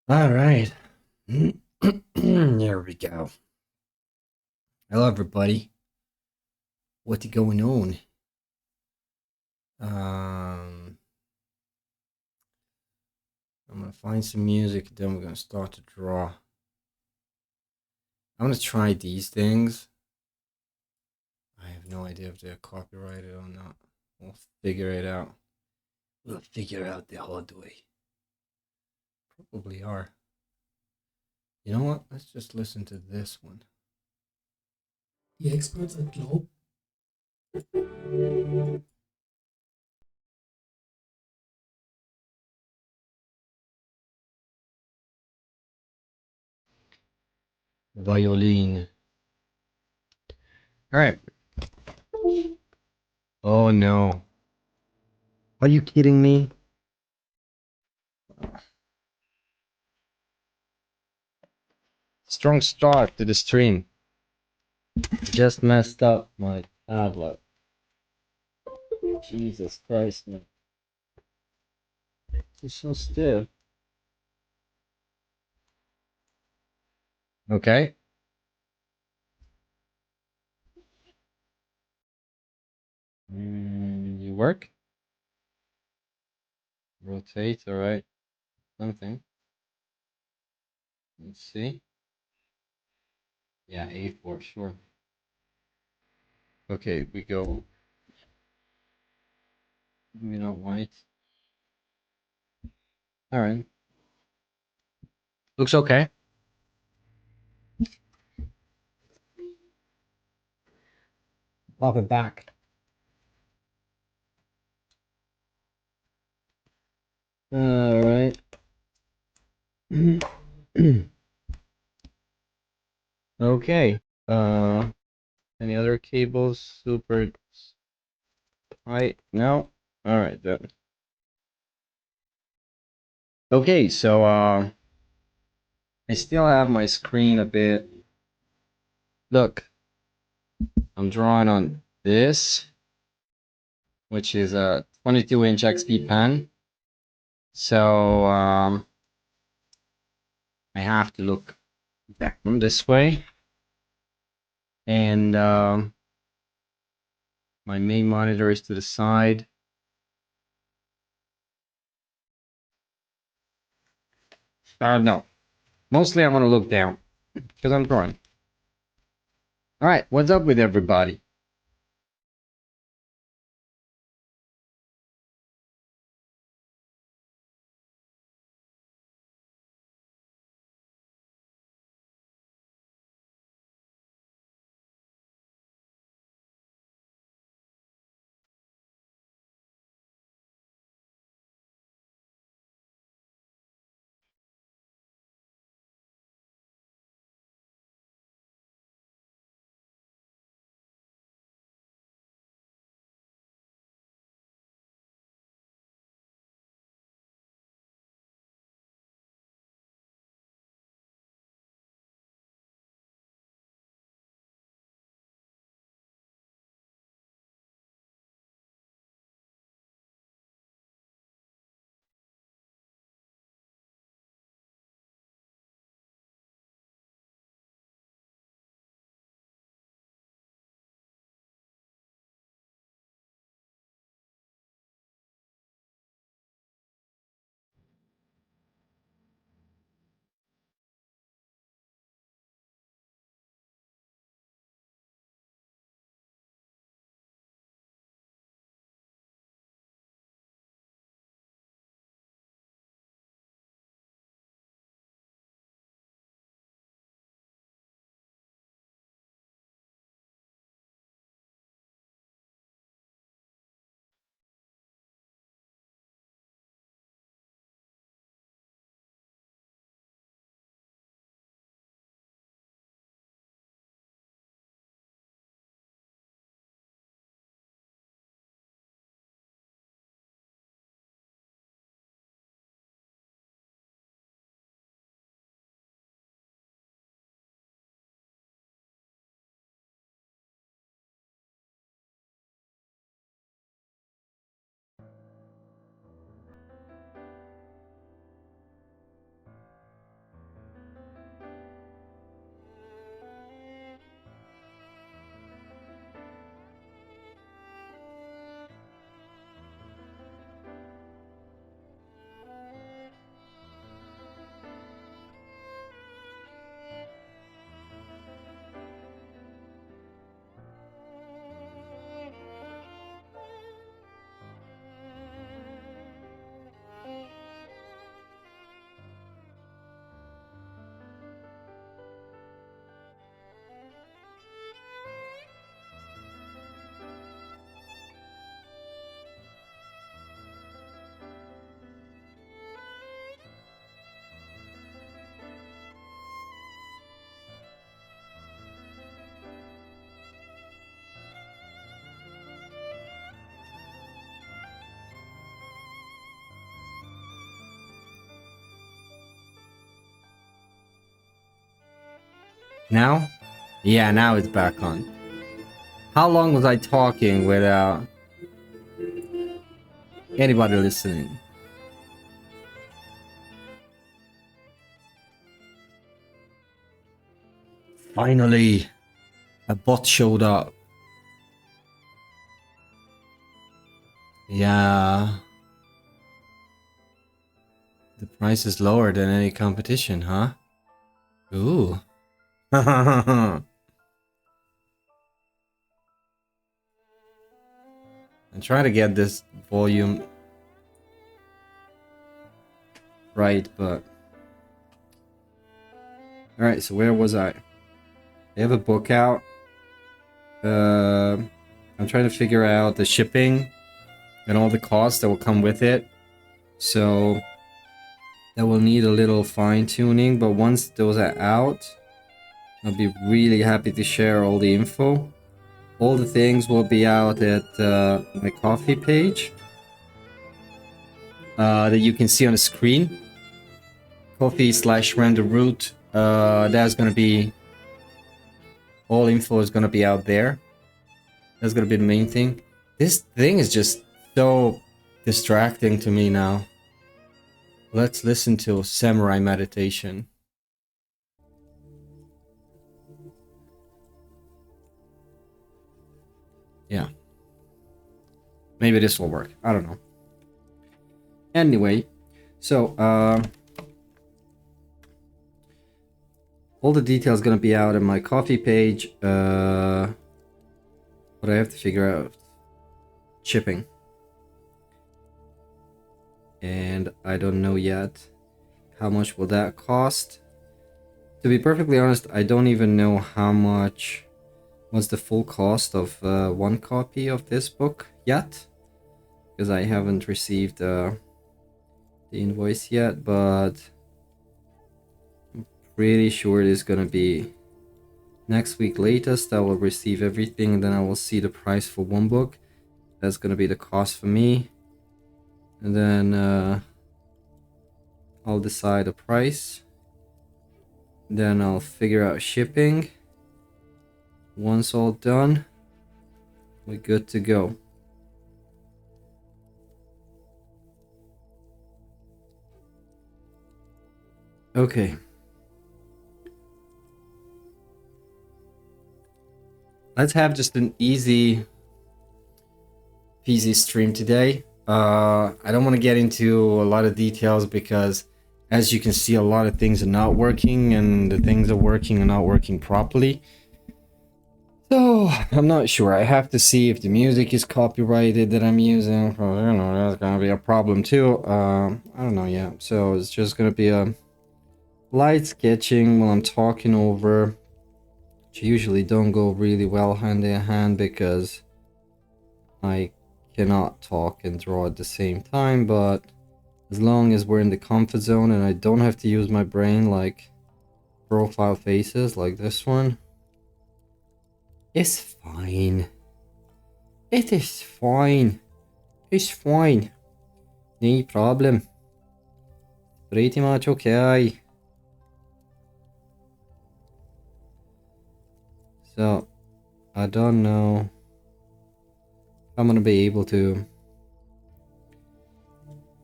All right. There we go. Hello, everybody. What's going on? Um, I'm gonna find some music, then we're gonna start to draw. I'm gonna try these things. I have no idea if they're copyrighted or not. We'll figure it out. We'll figure out the hard way. Probably are. You know what? Let's just listen to this one. Die Experts at Globe. Violin. All right. Oh no. Are you kidding me? Strong start to the stream. Just messed up my tablet. Jesus Christ, man. It's so stiff. Okay. You work? Rotate, alright. Something. Let's see. Yeah, A4, sure. Okay, we go. We not white. Alright. Looks okay. Pop it back. Alright. Okay. Any other cables? Super tight? No? Alright then. Okay, so I still have my screen a bit. Look, I'm drawing on this, which is a 22-inch XP pen. So I have to look back from this way, and my main monitor is to the side. No, mostly I'm gonna look down because I'm drawing. All right, what's up with everybody? Now? Yeah, now it's back on. How long was I talking without anybody listening? Finally, a bot showed up. Yeah. The price is lower than any competition, huh? Ooh. I'm trying to get this volume right, but... Alright, so where was I? They have a book out. I'm trying to figure out the shipping and all the costs that will come with it. So that will need a little fine tuning, but once those are out, I'll be really happy to share all the info. All the things will be out at my Ko-fi page that you can see on the screen. Ko-fi/randomroot. That's gonna be all info is gonna be out there. That's gonna be the main thing. This thing is just so distracting to me now. Let's listen to Samurai Meditation. Yeah. Maybe this will work. I don't know. Anyway, so all the details gonna be out on my Ko-fi page. But I have to figure out shipping. And I don't know yet how much will that cost. To be perfectly honest, I don't even know how much was the full cost of one copy of this book yet, because I haven't received the invoice yet, but I'm pretty sure it is gonna be next week latest. I will receive everything, and then I will see the price for one book. That's gonna be the cost for me, and then I'll decide a price. Then I'll figure out shipping. Once all done, we're good to go. Okay. Let's have just an easy peasy stream today. I don't want to get into a lot of details because, as you can see, a lot of things are not working, and the things are working are not working properly. So I'm not sure. I have to see if the music is copyrighted that I'm using. You know, that's gonna be a problem too. I don't know yet. So it's just gonna be a light sketching while I'm talking over, which usually don't go really well hand in hand because I cannot talk and draw at the same time. But as long as we're in the comfort zone and I don't have to use my brain like profile faces like this one, it's fine. It is fine. It's fine. No problem. Pretty much okay. So, I don't know if I'm gonna be able to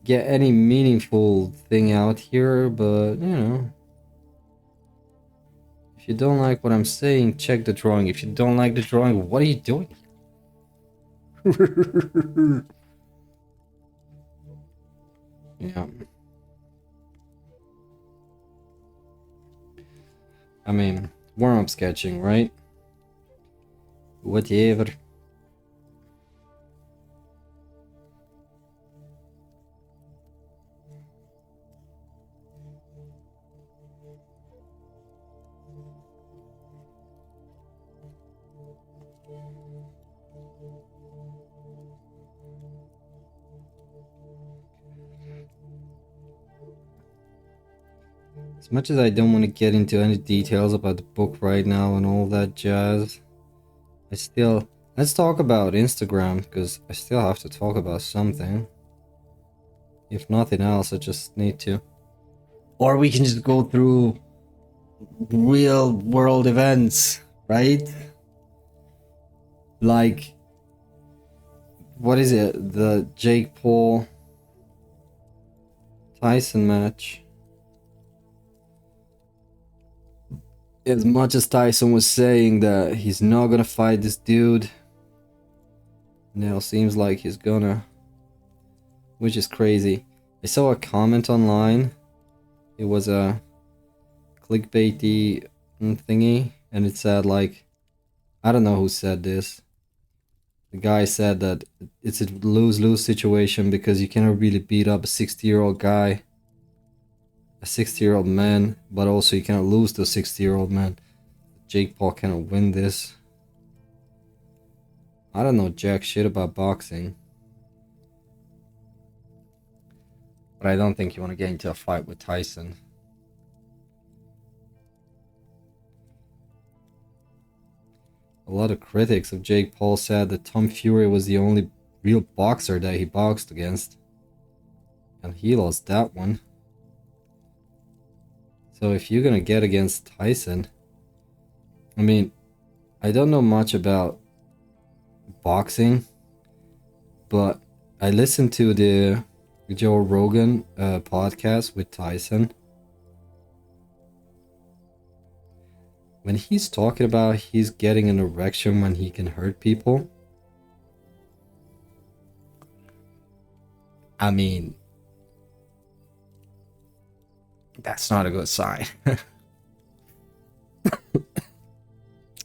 get any meaningful thing out here, but you know. If you don't like what I'm saying, check the drawing. If you don't like the drawing, what are you doing? Yeah. I mean, warm-up sketching, right? Whatever. As much as I don't want to get into any details about the book right now and all that jazz, let's talk about Instagram, because I still have to talk about something. If nothing else, I just need to. Or we can just go through real world events, right? Like, what is it? The Jake Paul Tyson match. As much as Tyson was saying that he's not gonna fight this dude, now seems like he's gonna, which is crazy. I saw a comment online. It was a clickbaity thingy, and it said like, I don't know who said this. The guy said that it's a lose-lose situation because you cannot really beat up a 60-year-old guy, a 60-year-old man, but also you cannot lose to a 60-year-old man. Jake Paul cannot win this. I don't know jack shit about boxing, but I don't think you want to get into a fight with Tyson. A lot of critics of Jake Paul said that Tom Fury was the only real boxer that he boxed against, and he lost that one. So if you're gonna get against Tyson, I mean, I don't know much about boxing, but I listened to the Joe Rogan podcast with Tyson. When he's talking about he's getting an erection when he can hurt people, I mean, that's not a good sign.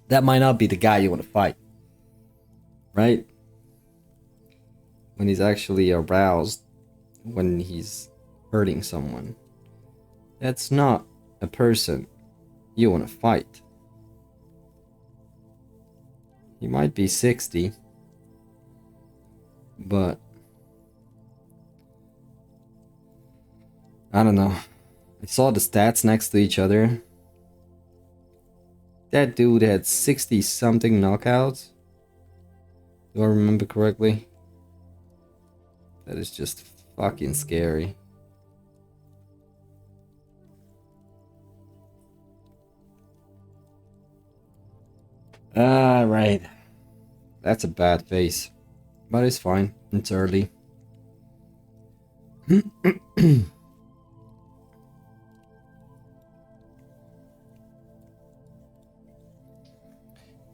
That might not be the guy you want to fight, right? When he's actually aroused, when he's hurting someone, that's not a person you want to fight. He might be 60, but I don't know. I saw the stats next to each other. That dude had 60 something knockouts. Do I remember correctly? That is just fucking scary. Right. That's a bad face. But it's fine. It's early.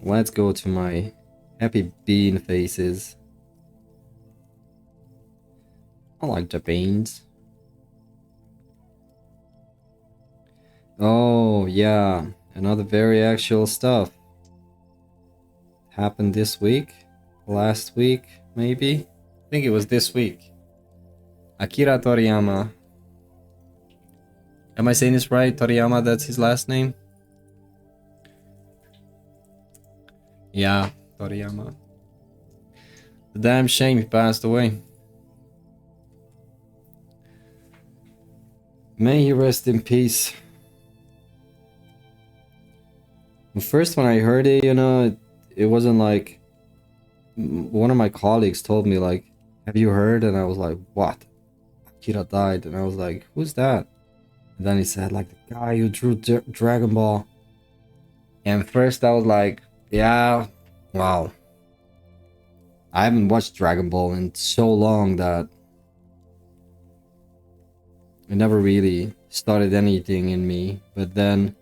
Let's go to my happy bean faces. I like the beans. Oh, yeah. Another very actual stuff. Happened this week? Last week, maybe? I think it was this week. Akira Toriyama. Am I saying this right? Toriyama, that's his last name? Yeah, Toriyama. The damn shame he passed away. May he rest in peace. The first when I heard it, you know, it wasn't like... One of my colleagues told me like, have you heard? And I was like, what? Akira died. And I was like, who's that? And then he said like, the guy who drew Dragon Ball. And first I was like, yeah, wow. I haven't watched Dragon Ball in so long that it never really started anything in me. But then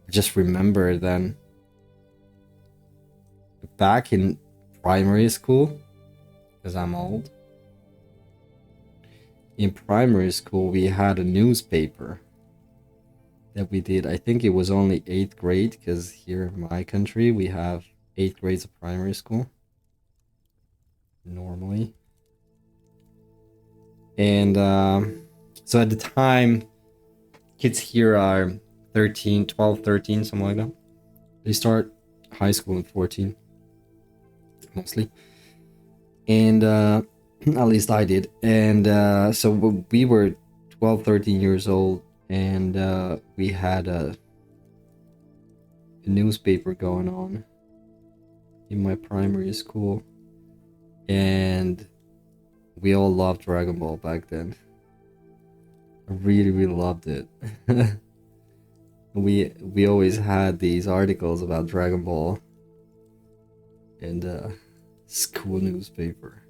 I just remember then back in primary school, because I'm old. In primary school, we had a newspaper that we did. I think it was only 8th grade, because here in my country, we have 8 grades of primary school. Normally. And so at the time, kids here are 13, 12, 13, something like that. They start high school at 14. Mostly. And at least I did. And so we were 12, 13 years old, and we had a newspaper going on in my primary school, and we all loved Dragon Ball back then. I really, really loved it. we always had these articles about Dragon Ball in the school newspaper.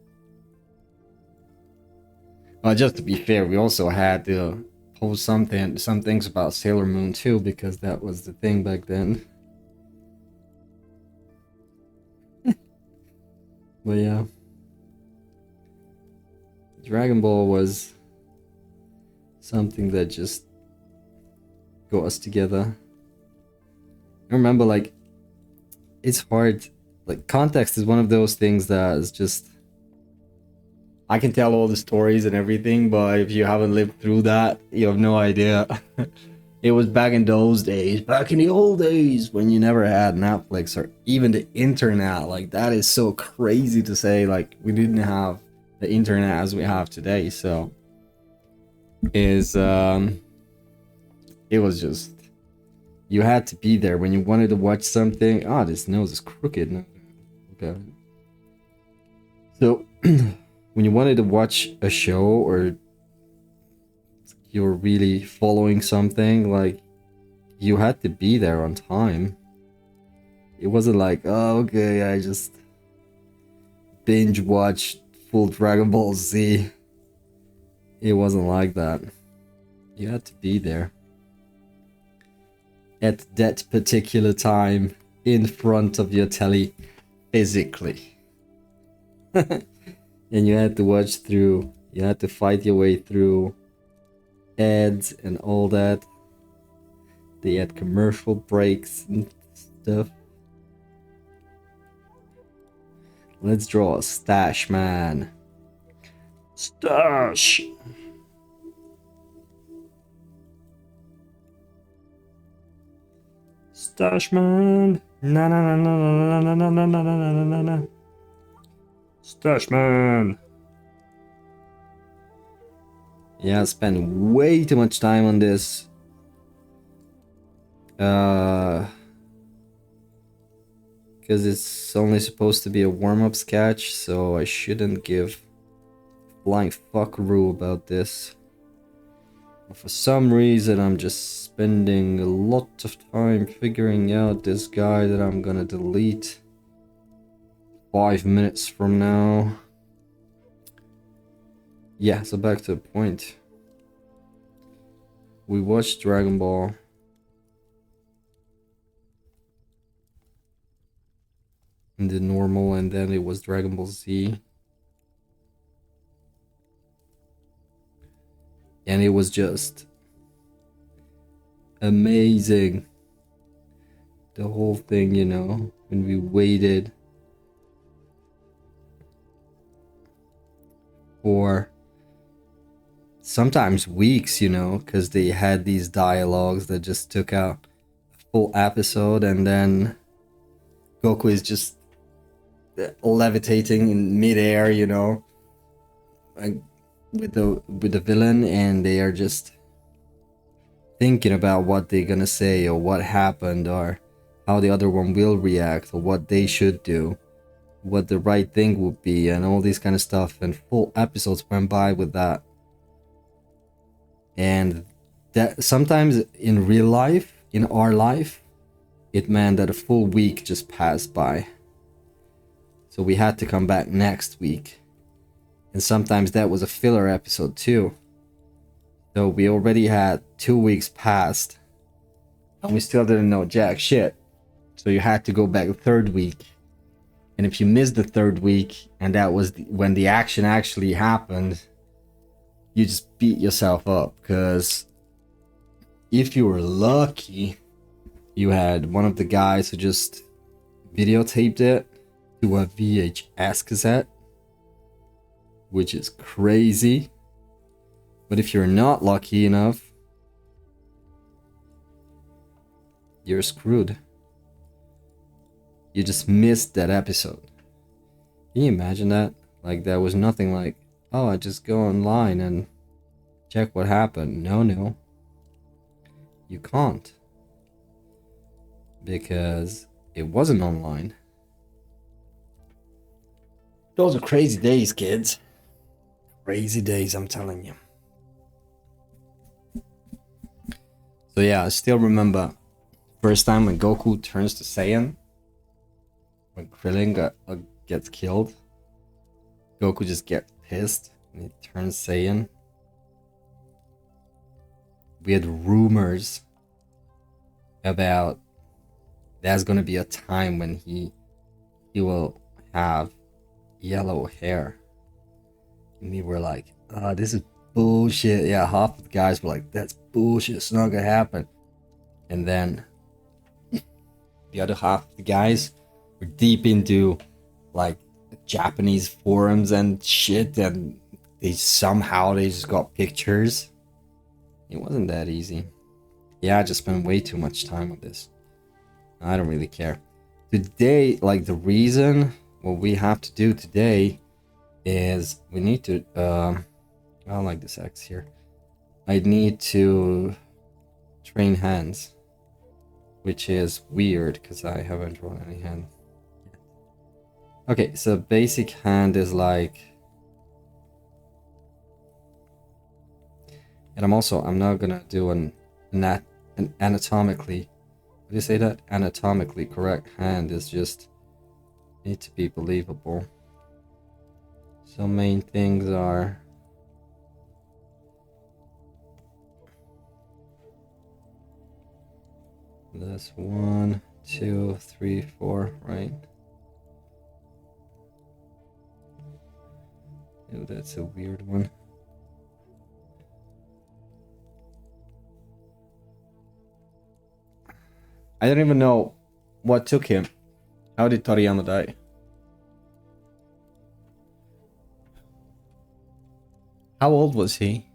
Well, just to be fair, we also had to post some things about Sailor Moon too, because that was the thing back then. But yeah, Dragon Ball was something that just got us together. I remember, like, it's hard. Like, context is one of those things that is just. I can tell all the stories and everything, but if you haven't lived through that, you have no idea. It was back in those days, back in the old days, when you never had Netflix or even the internet. Like, that is so crazy to say. Like, we didn't have the internet as we have today, so it was just, you had to be there when you wanted to watch something. Ah, this nose is crooked. No, okay. So when you wanted to watch a show or you were really following something, like, you had to be there on time. It wasn't like, oh, okay, I just binge watched full Dragon Ball Z. It wasn't like that. You had to be there at that particular time in front of your telly physically. And you had to watch through, you had to fight your way through ads and all that. They had commercial breaks and stuff. Let's draw a stash man. Stash! Stash man! Na na na na na na na na na na na na na. Stash man! Yeah, I spent way too much time on this. Because it's only supposed to be a warm-up sketch, so I shouldn't give flying fuckaroo about this. But for some reason, I'm just spending a lot of time figuring out this guy that I'm gonna delete 5 minutes from now. Yeah, so back to the point. We watched Dragon Ball. In the normal, and then it was Dragon Ball Z. And it was just amazing. The whole thing, you know, when we waited for sometimes weeks, you know, because they had these dialogues that just took out a full episode, and then Goku is just levitating in midair, you know, like with the villain, and they are just thinking about what they're gonna say or what happened or how the other one will react or what they should do, what the right thing would be, and all these kind of stuff. And full episodes went by with that. And that sometimes in real life, in our life, it meant that a full week just passed by. So we had to come back next week. And sometimes that was a filler episode too. So we already had 2 weeks passed. And we still didn't know jack shit. So you had to go back the third week. And if you missed the third week, and that was when the action actually happened, you just beat yourself up. Because if you were lucky, you had one of the guys who just videotaped it to a VHS cassette, which is crazy. But if you're not lucky enough, you're screwed. You just missed that episode. Can you imagine that? Like, there was nothing like, oh, I just go online and check what happened. No. You can't. Because it wasn't online. Those are crazy days, kids. Crazy days, I'm telling you. So yeah, I still remember first time when Goku turns to Saiyan, when gets killed, Goku just gets pissed and he turns Saiyan. We had rumors about there's gonna be a time when he will have yellow hair. And we were like, this is bullshit. Yeah, half of the guys were like, that's bullshit, it's not gonna happen. And then the other half of the guys were deep into like Japanese forums and shit, and they just got pictures. It wasn't that easy. Yeah, I just spent way too much time on this. I don't really care. Today, like the reason what we have to do today is we need to I don't like this X here. I need to train hands, which is weird because I haven't drawn any hand. Okay, so basic hand is like, and I'm not gonna do an anatomically, what do you say that? Anatomically correct hand is just need to be believable. So main things are that's 1, 2, 3, 4, right? Ew, that's a weird one. I don't even know what took him. How did Toriyama die? How old was he?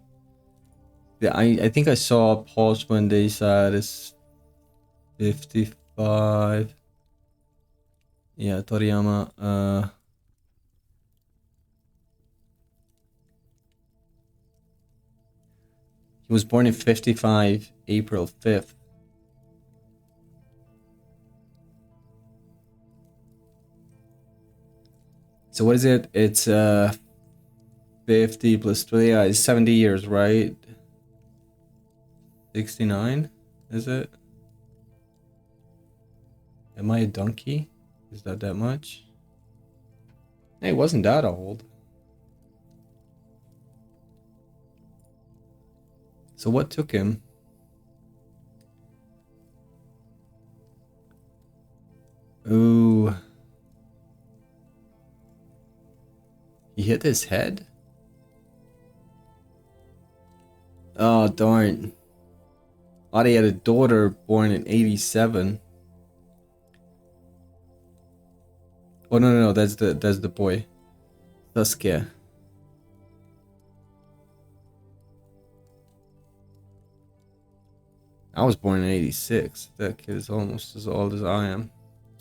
Yeah, I think I saw a post when they said it's 55. Yeah, Toriyama. He was born in 55, April 5th. So what is it? It's 50 plus 20. Yeah, it's 70 years, right? 69, is it? Am I a donkey? Is that much? Hey, it wasn't that old. So what took him? Ooh. He hit his head? Oh, darn. Oh, he had a daughter born in 87. Oh, no, that's the boy. Sasuke. I was born in 86. That kid is almost as old as I am.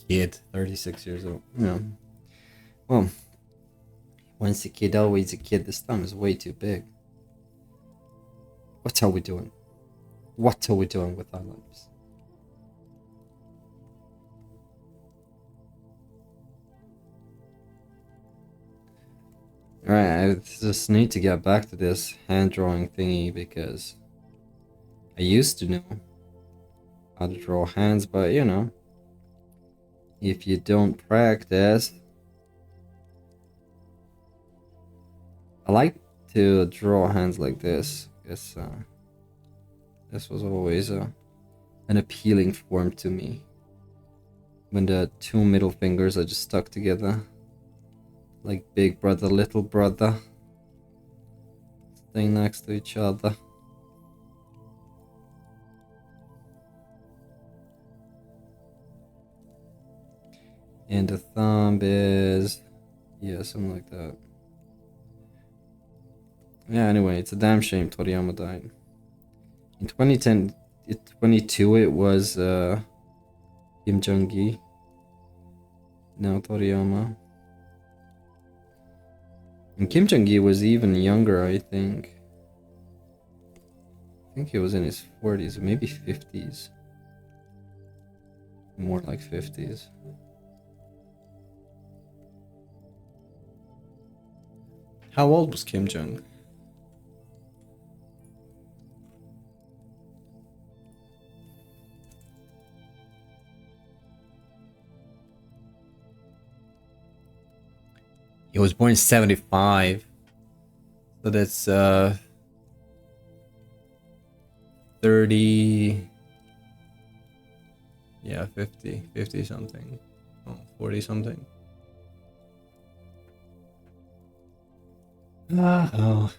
Kid, 36 years old. Yeah. Well, once a kid, always a kid. This thumb is way too big. What are we doing? What are we doing with our lives? Alright, I just need to get back to this hand drawing thingy because I used to know how to draw hands, but you know, if you don't practice. I like to draw hands like this. Guess this was always an appealing form to me. When the two middle fingers are just stuck together. Like big brother, little brother. Staying next to each other. And the thumb is, yeah, something like that. Yeah, anyway, it's a damn shame Toriyama died. In 2010, 22, it was Kim Jong-gi. Now Toriyama. And Kim Jong-gi was even younger, I think. I think he was in his 40s, maybe 50s. More like 50s. How old was Kim Jong? He was born in 75. So that's 30. Yeah, 50 something. Oh, 40 something. Oh.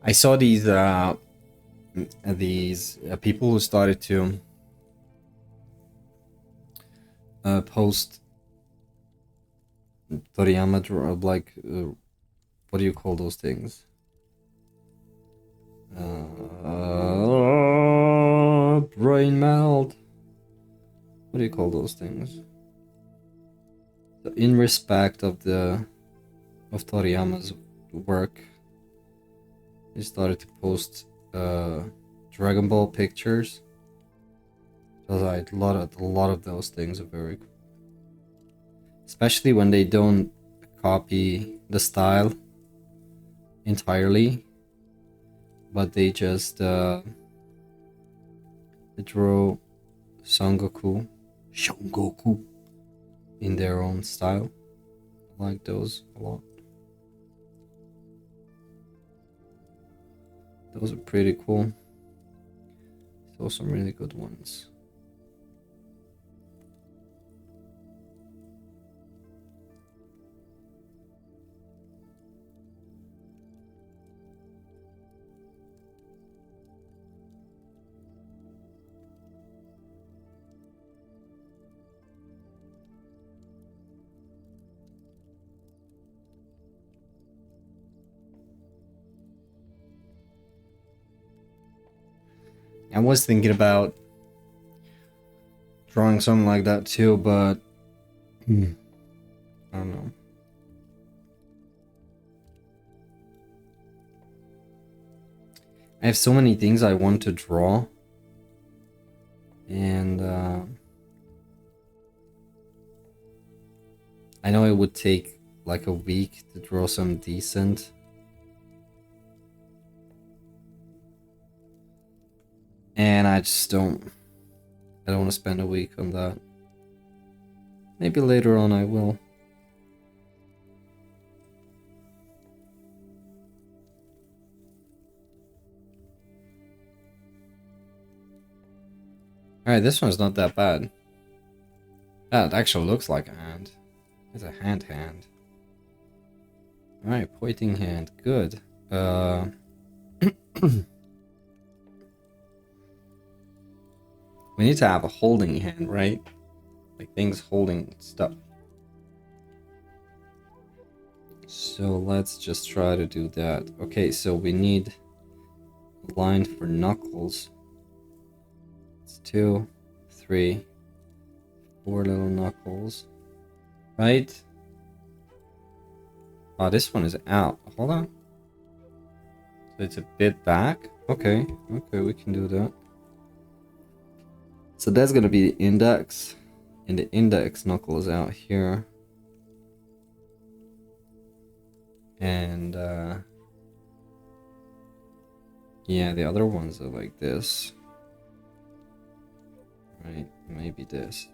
I saw these people who started to post Toriyama like what do you call those things? Brain melt. What do you call those things? So in respect of Toriyama's work, he started to post Dragon Ball pictures. So like a lot of those things are very cool. Especially when they don't copy the style entirely, but they just they draw Son Goku in their own style. I like those a lot. Those are pretty cool. Saw some really good ones. I was thinking about drawing something like that too, but I don't know. I have so many things I want to draw, and I know it would take like a week to draw some decent. And I just don't want to spend a week on that. Maybe later on I will. Alright, this one's not that bad. That actually looks like a hand. It's a hand. Alright, pointing hand. Good. We need to have a holding hand, right? Like things holding stuff. So let's just try to do that. Okay, so we need a line for knuckles. It's 2, 3, 4 little knuckles. Right? Oh, this one is out. Hold on. So it's a bit back. Okay, we can do that. So that's gonna be the index, and the index knuckle is out here. And yeah, the other ones are like this. Right, maybe this.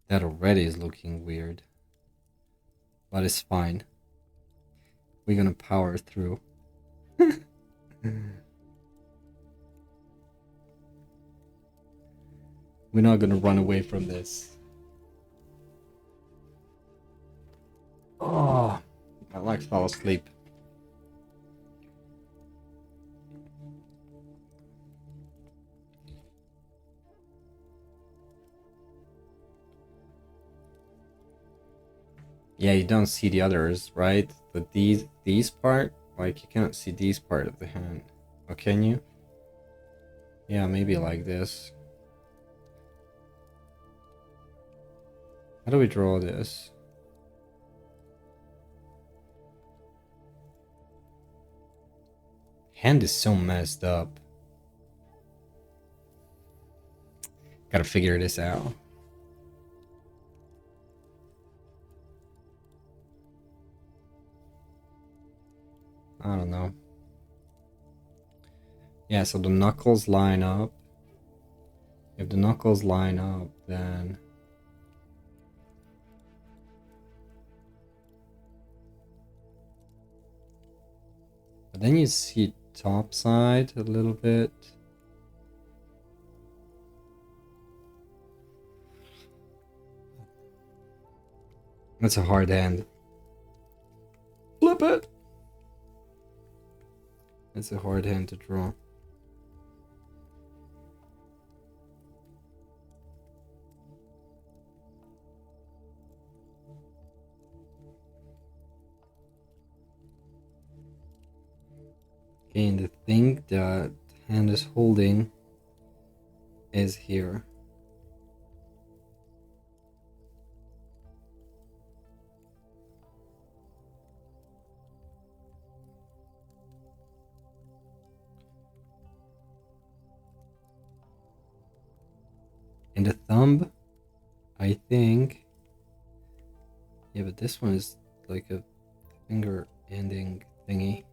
That already is looking weird. But it's fine. We're gonna power through. We're not gonna run away from this. Oh, my legs fell asleep. Yeah, you don't see the others, right? But these part, like you cannot see these part of the hand. Or can you? Yeah, maybe like this. How do we draw this? hand is so messed up. Gotta figure this out. I don't know. Yeah, so the knuckles line up. If the knuckles line up, then... But then you see top side a little bit. That's a hard hand. Flip it! It's a hard hand to draw. Okay, and the thing that hand is holding is here. And the thumb, I think... Yeah, but this one is like a finger ending thingy.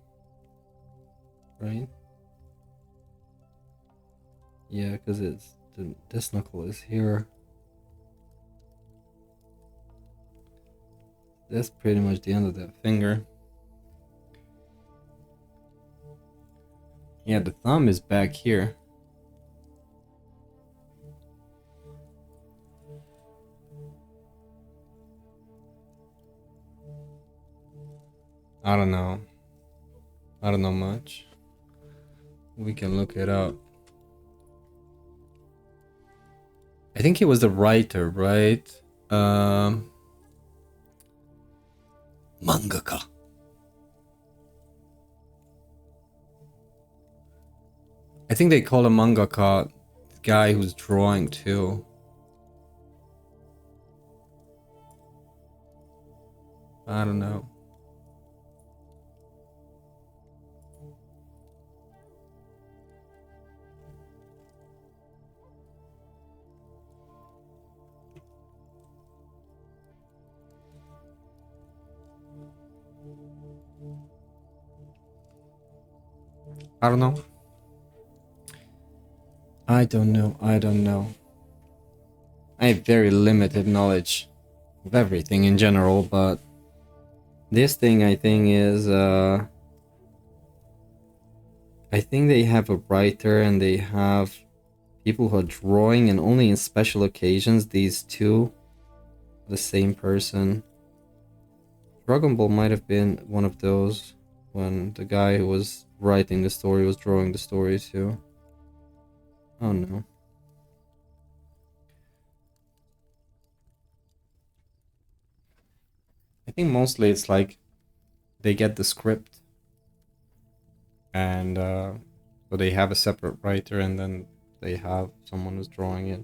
Right? Yeah, because it's this knuckle is here. That's pretty much the end of that finger. Yeah, the thumb is back here. I don't know. I don't know much. We can look it up. I think he was the writer, right? Mangaka. I think they call a mangaka the guy who's drawing too. I don't know. I don't know. I don't know. I don't know. I have very limited knowledge of everything in general, but this thing I think is I think they have a writer and they have people who are drawing, and only in special occasions these two the same person. Dragon Ball might have been one of those when the guy who was writing the story was drawing the story too. Oh no. I think mostly it's like they get the script and so they have a separate writer and then they have someone who's drawing it.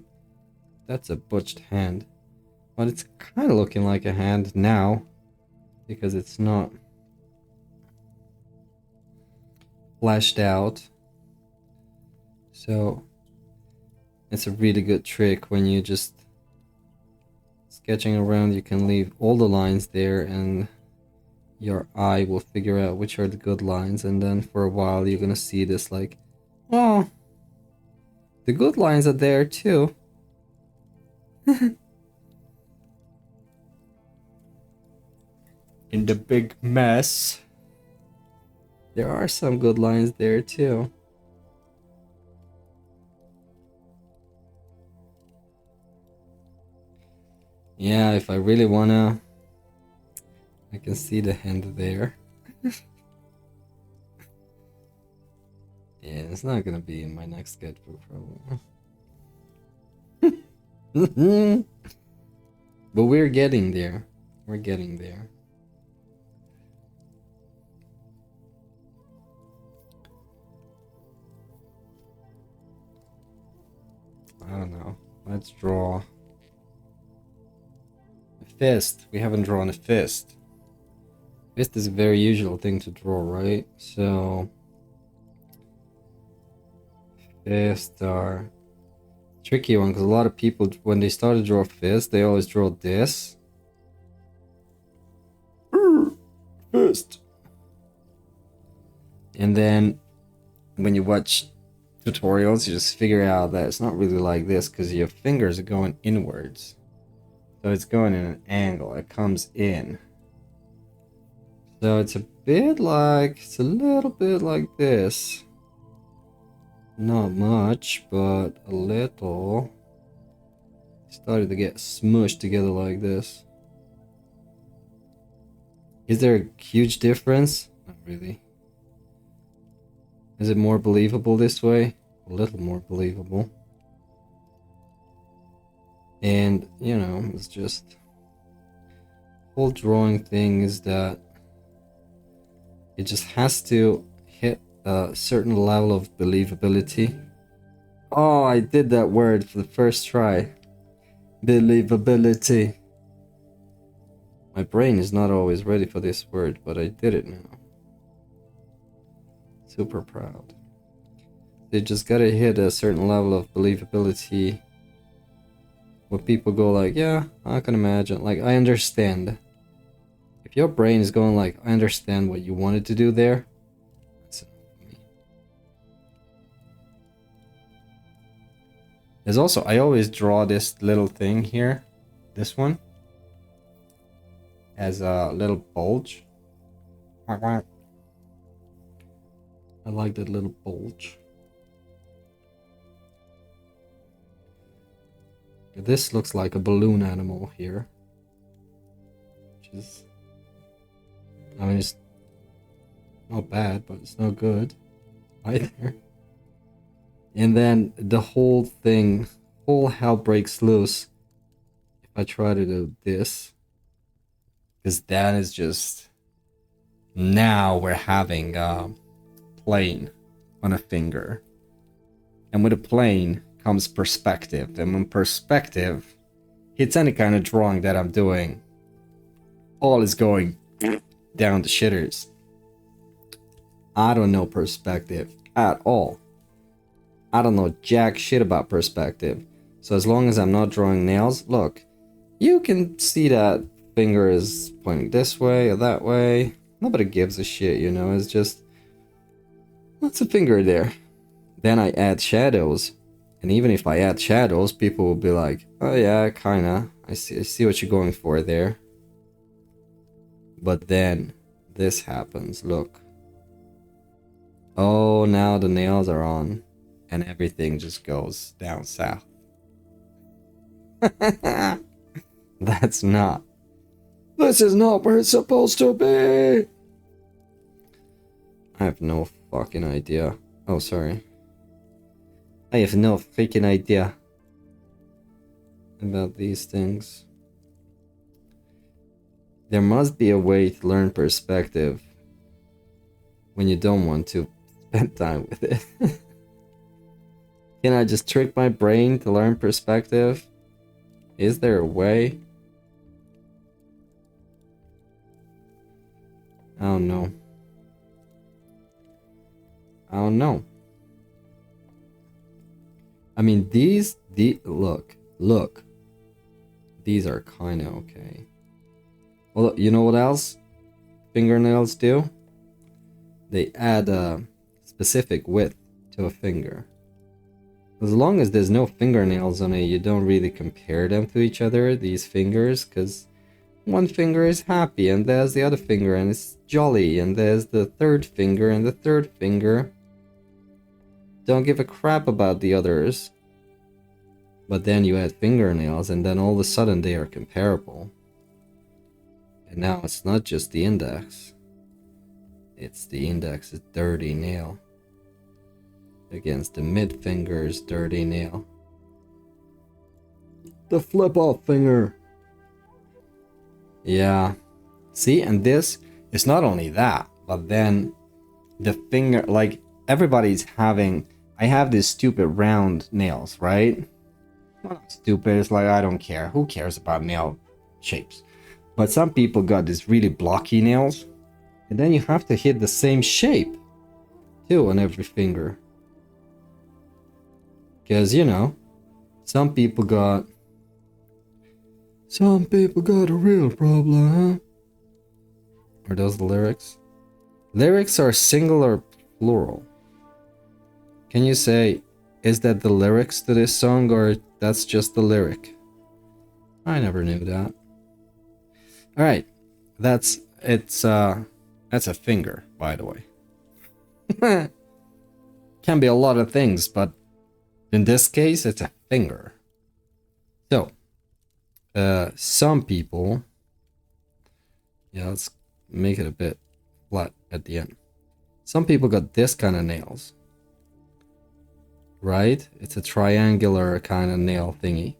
That's a butched hand. But it's kind of looking like a hand now because it's not fleshed out. So it's a really good trick when you just sketching around, you can leave all the lines there and your eye will figure out which are the good lines, and then for a while you're gonna see this like, oh, the good lines are there too. In the big mess, there are some good lines there too. Yeah, if I really wanna, I can see the hand there. Yeah, it's not gonna be in my next sketchbook probably. But we're getting there. We're getting there. I don't know. Let's draw a fist. We haven't drawn a fist. Fist is a very usual thing to draw, right? So Fists are tricky one because a lot of people, when they start to draw fists, they always draw this. Fist. And then when you watch tutorials, you just figure out that it's not really like this because your fingers are going inwards. So it's going in an angle. It comes in. So it's a bit like, it's a little bit like this. Not much, but a little. Started to get smushed together like this. Is there a huge difference? Not really. Is it more believable this way? A little more believable. And, you know, it's just... whole drawing thing is that it just has to hit a certain level of believability. Oh, I did that word for the first try. Believability. My brain is not always ready for this word, but I did it now. Super proud. They just gotta hit a certain level of believability where people go like, yeah, I can imagine. Like, I understand. If your brain is going like, I understand what you wanted to do there, that's enough for me. There's also, I always draw this little thing here, this one, as a little bulge. I like that little bulge. This looks like a balloon animal here. Which is... I mean, it's not bad, but it's not good either. And then the whole thing, whole hell breaks loose if I try to do this. Because that is just... Now we're having a plane on a finger. And with a plane comes perspective. And when perspective hits any kind of drawing that I'm doing, all is going down the shitters. I don't know perspective at all. I don't know jack shit about perspective. So as long as I'm not drawing nails, look, you can see that finger is pointing this way or that way. Nobody gives a shit, you know, it's just, what's a finger there? Then I add shadows. And even if I add shadows, people will be like, oh yeah, kinda. I see what you're going for there. But then this happens, look. Oh, now the nails are on. And everything just goes down south. That's not. This is not where it's supposed to be. I have no fucking idea. Oh, sorry. I have no freaking idea about these things. There must be a way to learn perspective when you don't want to spend time with it. Can I just trick my brain to learn perspective? Is there a way? I don't know. I don't know. I mean, look. These are kind of okay. Well, you know what else fingernails do? They add a specific width to a finger. As long as there's no fingernails on it, you don't really compare them to each other, these fingers, because one finger is happy, and there's the other finger, and it's jolly, and there's the third finger, and the third finger don't give a crap about the others. But then you add fingernails, and then all of a sudden they are comparable. And now it's not just the index. It's the index's dirty nail against the mid finger's dirty nail. The flip off finger. Yeah. See, and this is not only that, but then the finger, like everybody's having, I have these stupid round nails, right? Well, not stupid, it's like I don't care. Who cares about nail shapes? But some people got these really blocky nails, and then you have to hit the same shape too on every finger. Because, you know, some people got a real problem, huh? Are those the lyrics? Lyrics are single or plural? Can you say, is that the lyrics to this song or that's just the lyric? I never knew that. Alright. That's a finger, by the way. Can be a lot of things, but in this case, it's a finger. So, some people, yeah, let's make it a bit flat at the end. Some people got this kind of nails, right? It's a triangular kind of nail thingy.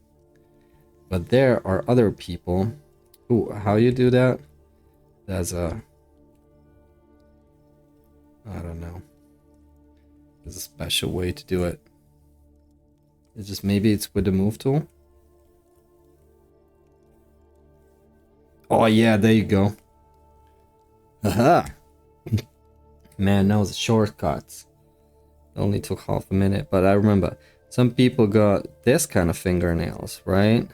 But there are other people who, how you do that? There's a, I don't know. There's a special way to do it. It's just, maybe it's with the move tool. Oh yeah, there you go. Haha. Man knows shortcuts. It only took half a minute, but I remember some people got this kind of fingernails, right?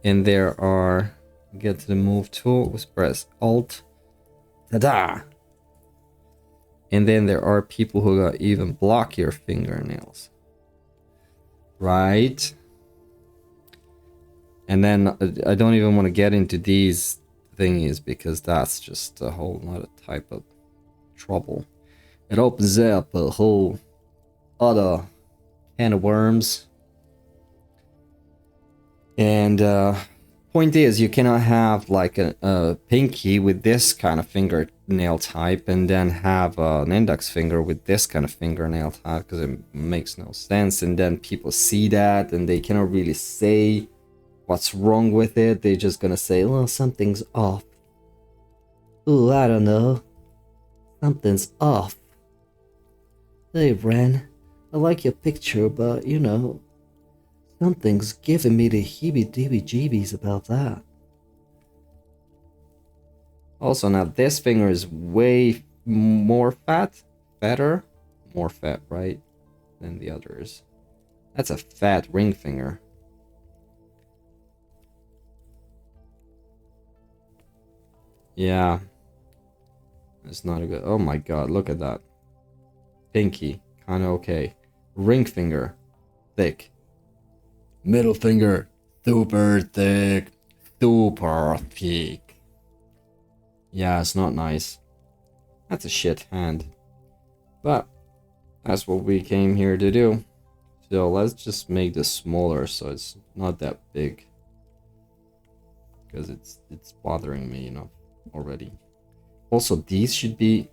And there are, get to the move tool, let's press Alt. Ta-da! And then there are people who got even blockier fingernails. Right? And then I don't even want to get into these thingies because that's just a whole nother type of trouble. It opens up a whole other can of worms. And point is, you cannot have like a pinky with this kind of fingernail type and then have an index finger with this kind of fingernail type, because it makes no sense. And then people see that and they cannot really say what's wrong with it. They're just gonna say, well, something's off. Ooh, I don't know. Something's off. Hey, Ren, I like your picture, but you know, something's giving me the heebie-deebie-jeebies about that. Also, now this finger is way more fatter, more fat, right, than the others. That's a fat ring finger. Yeah. It's not a good... Oh my god, look at that. Pinky, kinda okay. Ring finger, thick. Middle finger, super thick. Super thick. Yeah, it's not nice. That's a shit hand. But that's what we came here to do. So let's just make this smaller so it's not that big. Because it's bothering me enough already. Also, these should be,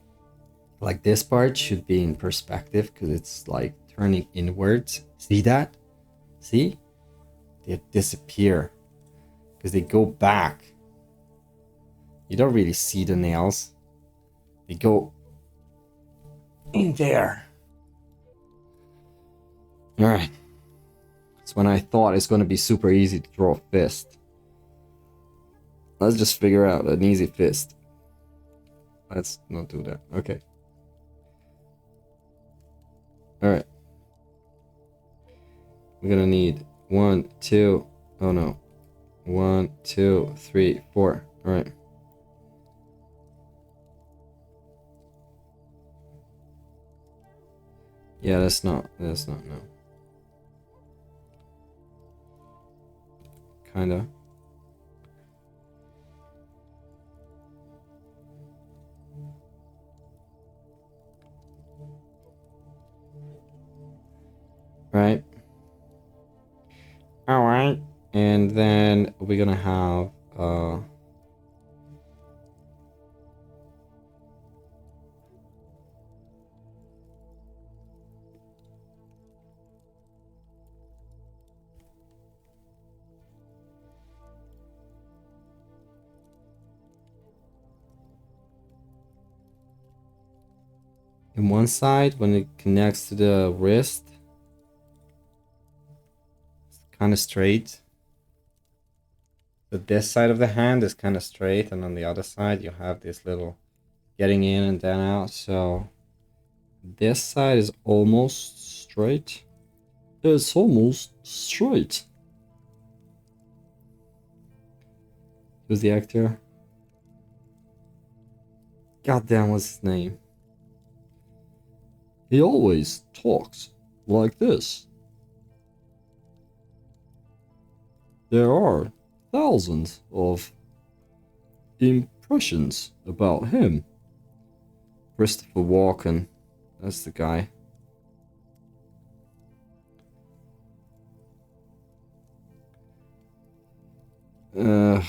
like this part should be in perspective because it's like turning inwards. See that? See? They disappear because they go back. You don't really see the nails. They go in there. Alright. That's when I thought it's going to be super easy to draw a fist. Let's just figure out an easy fist. Let's not do that. Okay. Alright. We're gonna need 1, 2. Oh no. 1, 2, 3, 4. Alright. Yeah, that's not no. Kinda. Right. Alright. And then we're gonna have in one side when it connects to the wrist, it's kind of straight. So this side of the hand is kind of straight, and on the other side you have this little getting in and then out. So this side is almost straight. It's almost straight. Who's the actor? Goddamn, what's his name? He always talks like this. There are thousands of impressions about him. Christopher Walken. That's the guy. Ugh.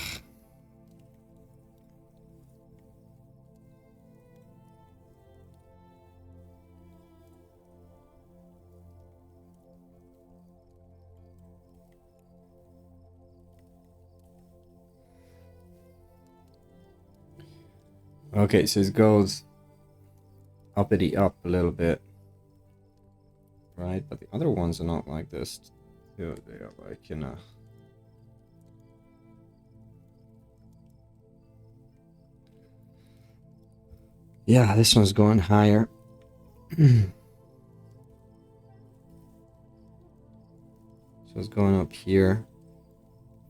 Okay, so it goes uppity up a little bit. Right, but the other ones are not like this. They are like, you know. Yeah, this one's going higher. So it's going up here.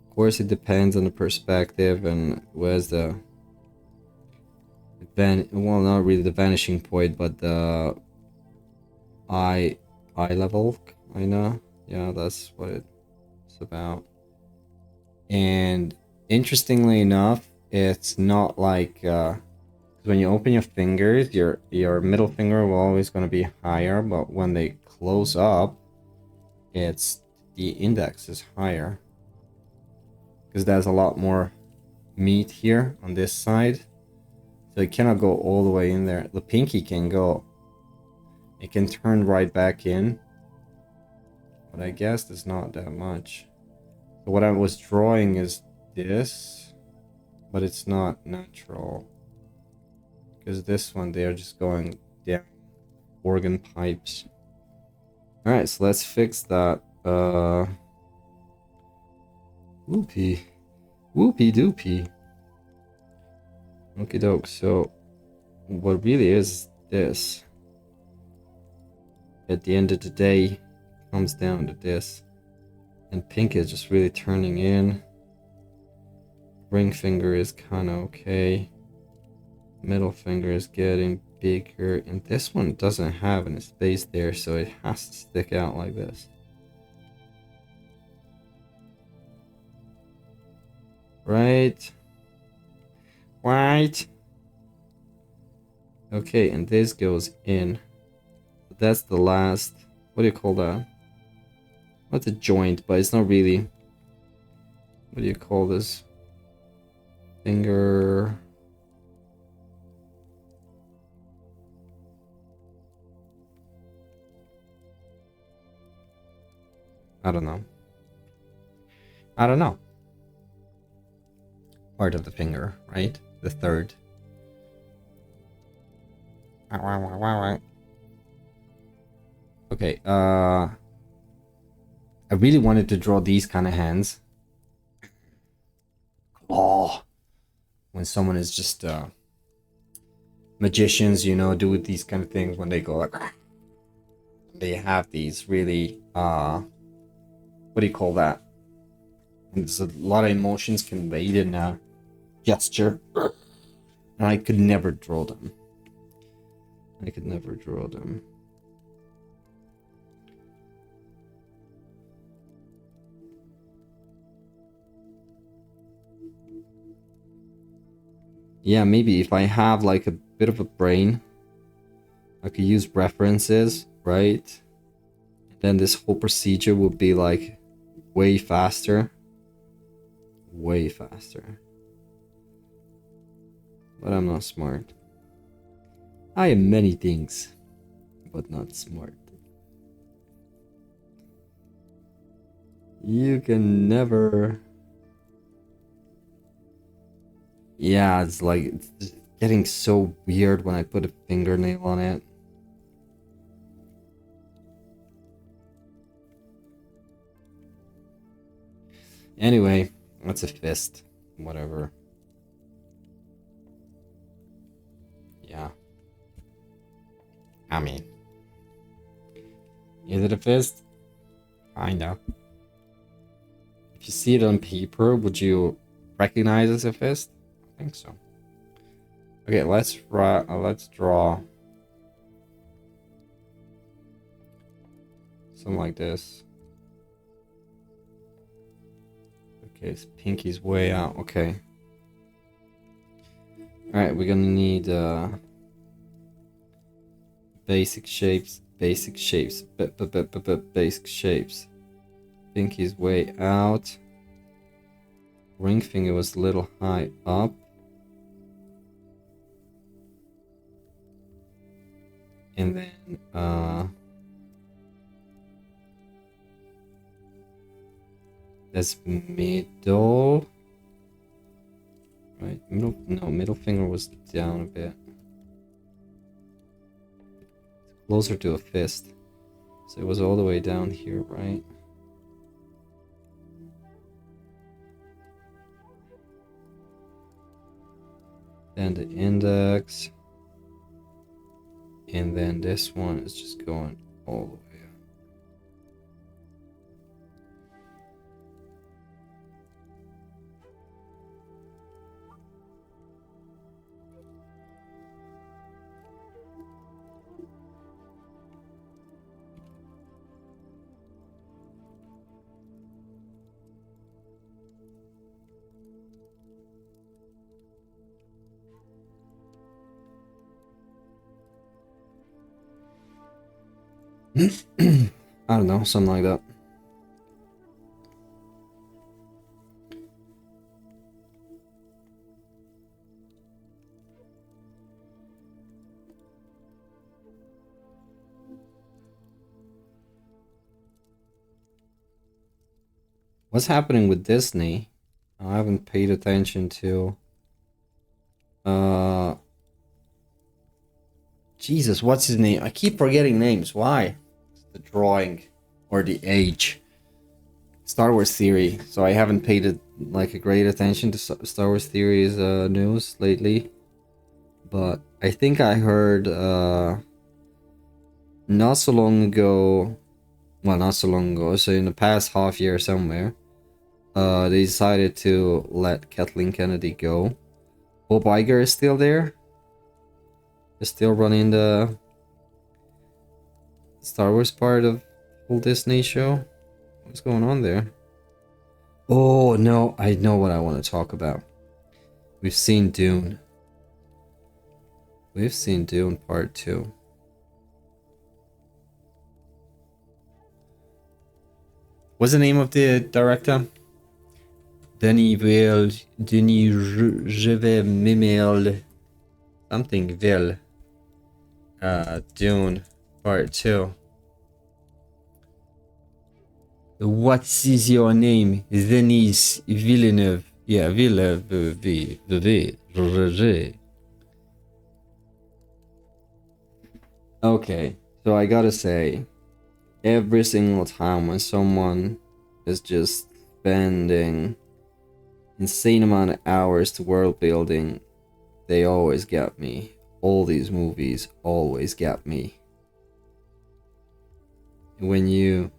Of course, it depends on the perspective and where's the well, not really the vanishing point, but the eye level, kinda. Yeah, that's what it's about. And interestingly enough, it's not like when you open your fingers, your middle finger will always going to be higher, but when they close up, it's the index is higher because there's a lot more meat here on this side, so it cannot go all the way in there. The pinky can go, it can turn right back in, but I guess there's not that much. So what I was drawing is this, but it's not natural because this one they're just going down organ pipes. All right, so let's fix that. Whoopee doopy. Okie doke. So what really is this? At the end of the day, comes down to this, and pink is just really turning in. Ring finger is kind of okay. Middle finger is getting bigger, and this one doesn't have any space there, so it has to stick out like this. Right. Okay, and this goes in. That's the last. What do you call that? Not a joint, but it's not really. What do you call this? Finger. I don't know. Part of the finger, right? The third. Okay, I really wanted to draw these kind of hands. Oh, when someone is just magicians, you know, do these kind of things when they go like, they have these really what do you call that? And there's a lot of emotions conveyed in a gesture, and I could never draw them. Yeah, maybe if I have like a bit of a brain, I could use references, right? Then this whole procedure would be like way faster. But I'm not smart. I am many things, but not smart. You can never... Yeah, it's like it's getting so weird when I put a fingernail on it. Anyway, that's a fist. Whatever. Yeah. I mean, is it a fist? Kinda. If you see it on paper, would you recognize it as a fist? I think so. Okay, let's draw something like this. Okay, his pinky's way out. Okay. Alright, we're gonna need basic shapes. Basic shapes. Basic shapes. Pinky's way out. Ring finger was a little high up. And then that's middle. Right, middle finger was down a bit. Closer to a fist. So it was all the way down here, right? Then the index. And then this one is just going all the way up. I don't know, something like that. What's happening with Disney? I haven't paid attention to. Jesus, what's his name? I keep forgetting names. Why? It's the drawing or the age. Star Wars Theory. So I haven't paid it like a great attention to Star Wars Theory's news lately. But I think I heard not so long ago. Well, not so long ago. So in the past half year somewhere, they decided to let Kathleen Kennedy go. Bob Iger is still there. Is still running the Star Wars part of Walt Disney show. What's going on there? Oh no, I know what I want to talk about. We've seen Dune. We've seen Dune Part 2. What's the name of the director? Denis Villeneuve. Something Ville. Dune Part 2. What is your name? Denis Villeneuve. Yeah, Villeneuve. Okay, so I gotta say, every single time when someone is just spending insane amount of hours to world building, they always get me. All these movies always get me. When you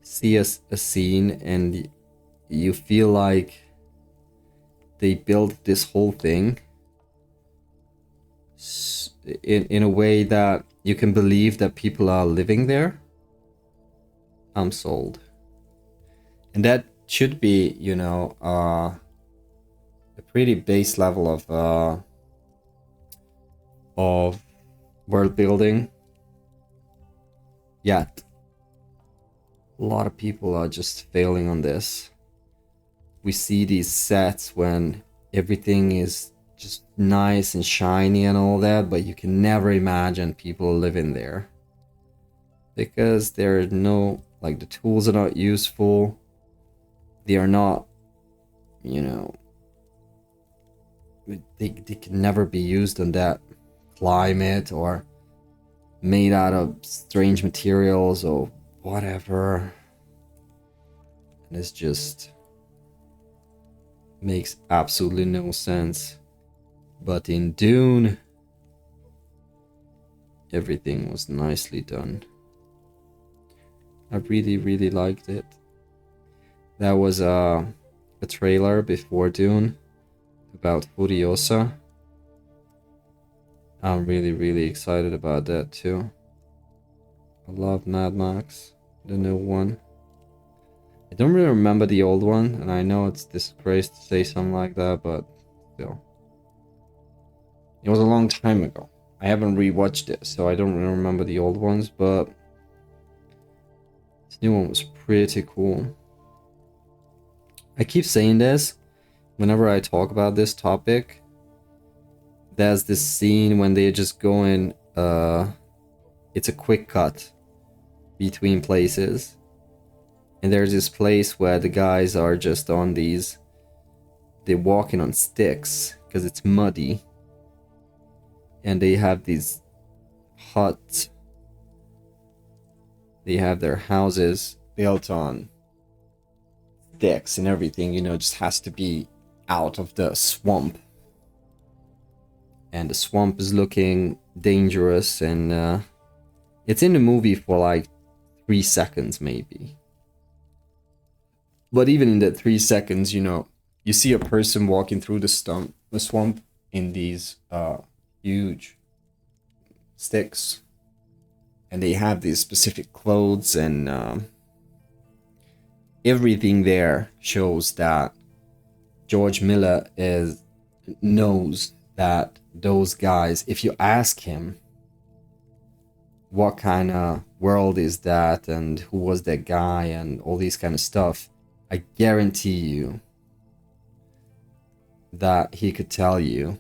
see a scene and you feel like they built this whole thing in a way that you can believe that people are living there, I'm sold. And that should be, you know, a pretty base level of world building. Yet a lot of people are just failing on this. We see these sets when everything is just nice and shiny and all that, but you can never imagine people living there. Because there are no, like, the tools are not useful. They are not, you know, they can never be used on that climate or made out of strange materials or whatever. And it's just makes absolutely no sense. But in Dune, everything was nicely done. I really, really liked it. That was a trailer before Dune about Furiosa. I'm really, really excited about that too. I love Mad Max, the new one. I don't really remember the old one, and I know it's disgrace to say something like that, but still. It was a long time ago. I haven't rewatched it, so I don't really remember the old ones, but this new one was pretty cool. I keep saying this whenever I talk about this topic. There's this scene when they're just going, it's a quick cut between places. And there's this place where the guys are just on these, they're walking on sticks because it's muddy. And they have these huts. They have their houses built on sticks and everything, you know, just has to be out of the swamp. And the swamp is looking dangerous, and it's in the movie for like 3 seconds maybe. But even in that 3 seconds, you know, you see a person walking through the swamp in these huge sticks, and they have these specific clothes, and everything there shows that George Miller knows that those guys, if you ask him what kind of world is that and who was that guy and all these kind of stuff, I guarantee you that he could tell you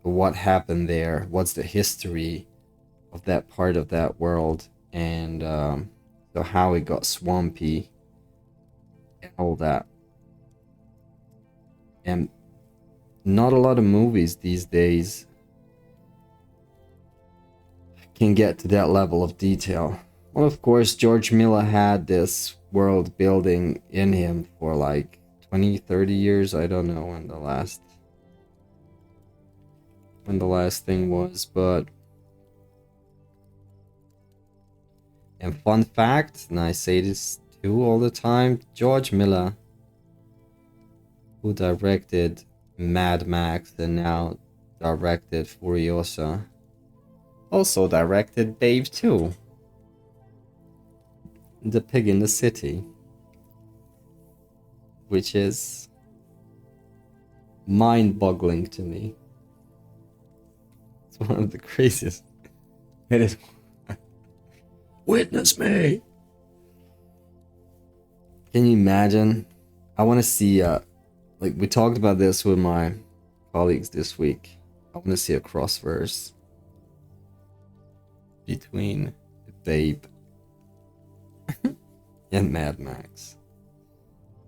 what happened there, what's the history of that part of that world, and so how it got swampy and all that. And not a lot of movies these days can get to that level of detail. Well, of course, George Miller had this world building in him for like 20, 30 years. I don't know when the last thing was, but... And fun fact, and I say this too all the time, George Miller, who directed Mad Max and now directed Furiosa, also directed Babe 2, The Pig in the City, which is mind-boggling to me. It's one of the craziest. It is. Witness me! Can you imagine? I want to see like we talked about this with my colleagues this week. I want to see a cross-verse between Babe and Mad Max.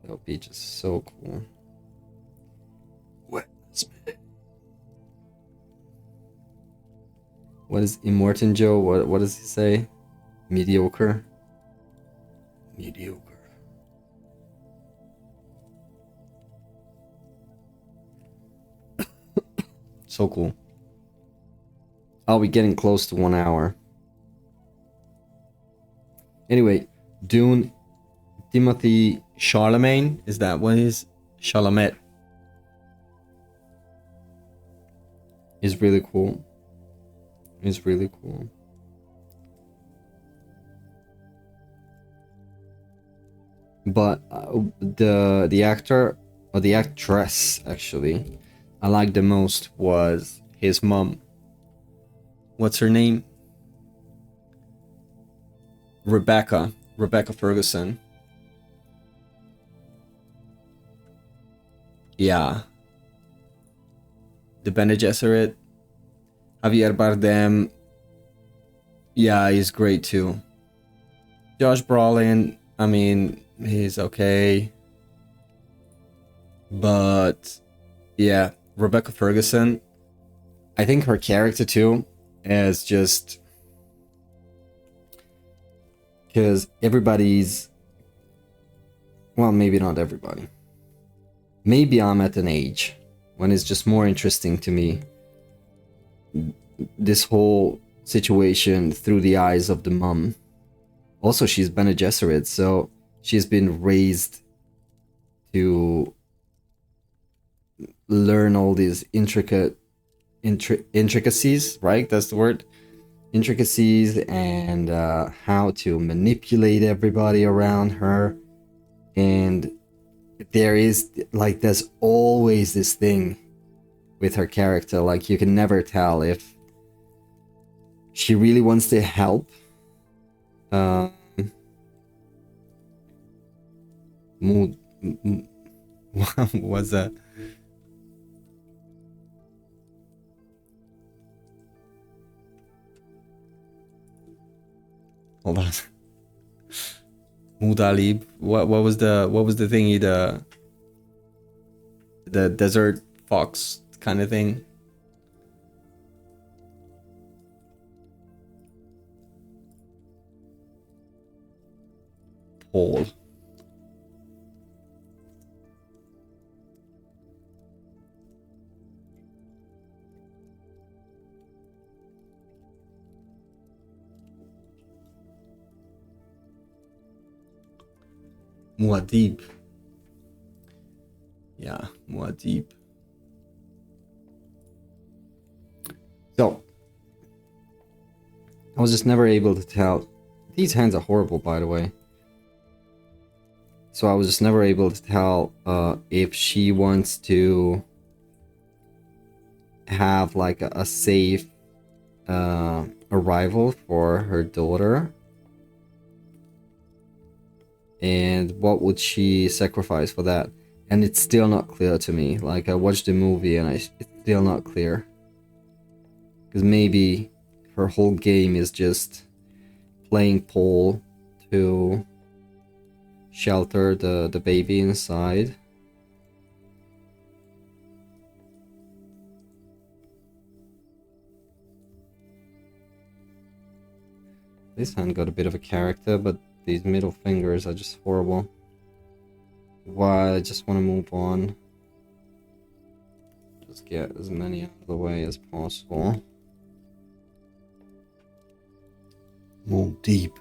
That would be just so cool. Witness me. What is Immortan Joe? What does he say? Mediocre. Mediocre. So cool. I'll be getting close to 1 hour. Anyway, Dune, Timothy Chalamet, is that what is? Chalamet. Is really cool. It's really cool. But the actor, or the actress actually, I liked the most was his mom. What's her name? Rebecca Ferguson. Yeah. The Bene Gesserit. Javier Bardem. Yeah, he's great too. Josh Brolin, I mean, he's okay. But yeah, Rebecca Ferguson, I think her character too is just because everybody's, well, maybe not everybody. Maybe I'm at an age when it's just more interesting to me, this whole situation through the eyes of the mom. Also, she's Bene Gesserit, so she's been raised to learn all these intricacies, right? That's the word. Intricacies and how to manipulate everybody around her. And there's always this thing with her character. Like, you can never tell if she really wants to help. Mood. What was that? Hold on. Mudalib. What was the thingy, the desert fox kind of thing? Paul. Muad'Dib. Yeah, Muad'Dib. So, I was just never able to tell. These hands are horrible, by the way. So I was just never able to tell if she wants to have like a safe arrival for her daughter. And what would she sacrifice for that? And it's still not clear to me. Like, I watched the movie and it's still not clear. Because maybe her whole game is just playing Paul to shelter the baby inside. This hand got a bit of a character, but these middle fingers are just horrible. Why? I just want to move on. Just get as many out of the way as possible. Move deep.